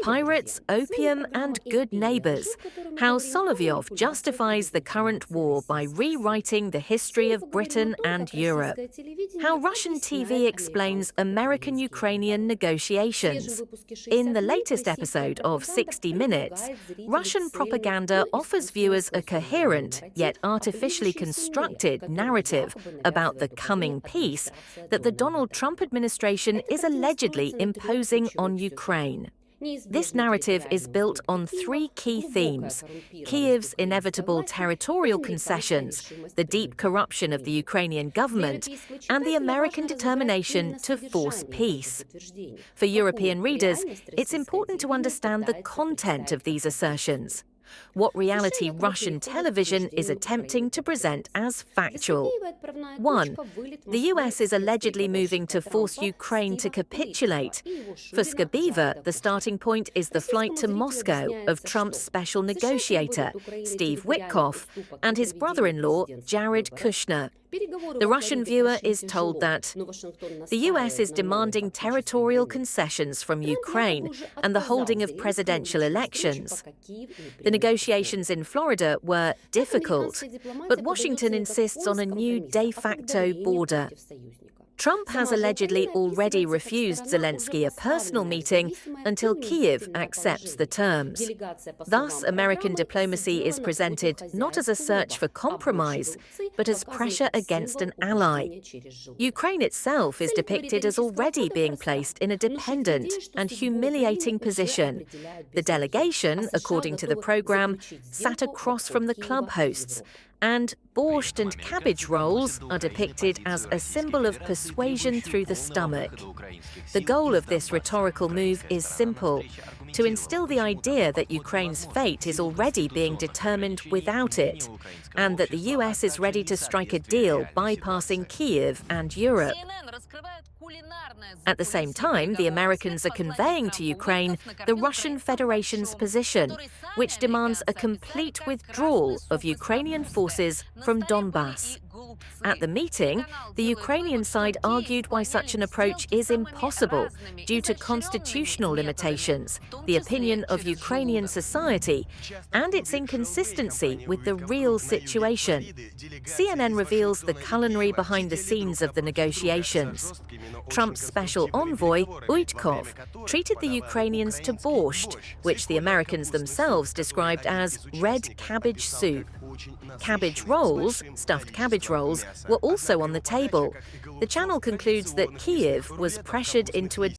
Pirates, Opium and Good Neighbors. How Solovyov justifies the current war by rewriting the history of Britain and Europe. How Russian TV explains American-Ukrainian negotiations. In the latest episode of 60 Minutes, Russian propaganda offers viewers a coherent, yet artificially constructed narrative about the coming peace that the Donald Trump administration is allegedly imposing on Ukraine. This narrative is built on three key themes: Kyiv's inevitable territorial concessions, the deep corruption of the Ukrainian government, and the American determination to force peace. For European readers, it's important to understand the content of these assertions. What reality Russian television is attempting to present as factual. 1. The US is allegedly moving to force Ukraine to capitulate. For Solovyov, the starting point is the flight to Moscow of Trump's special negotiator, Steve Whitcoff, and his brother-in-law, Jared Kushner. The Russian viewer is told that the US is demanding territorial concessions from Ukraine and the holding of presidential elections. The negotiations in Florida were difficult, but Washington insists on a new de facto border. Trump has allegedly already refused Zelensky a personal meeting until Kyiv accepts the terms. Thus, American diplomacy is presented not as a search for compromise, but as pressure against an ally. Ukraine itself is depicted as already being placed in a dependent and humiliating position. The delegation, according to the program, sat across from the club hosts, and borscht and cabbage rolls are depicted as a symbol of persuasion through the stomach. The goal of this rhetorical move is simple: to instill the idea that Ukraine's fate is already being determined without it, and that the US is ready to strike a deal bypassing Kyiv and Europe. At the same time, the Americans are conveying to Ukraine the Russian Federation's position, which demands a complete withdrawal of Ukrainian forces from Donbass. At the meeting, the Ukrainian side argued why such an approach is impossible due to constitutional limitations, the opinion of Ukrainian society, and its inconsistency with the real situation. CNN reveals the culinary behind the scenes of the negotiations. Trump's special envoy, Whitcoff, treated the Ukrainians to borscht, which the Americans themselves described as red cabbage soup. Cabbage rolls, stuffed cabbage rolls, were also on the table. The channel concludes that Kyiv was pressured into a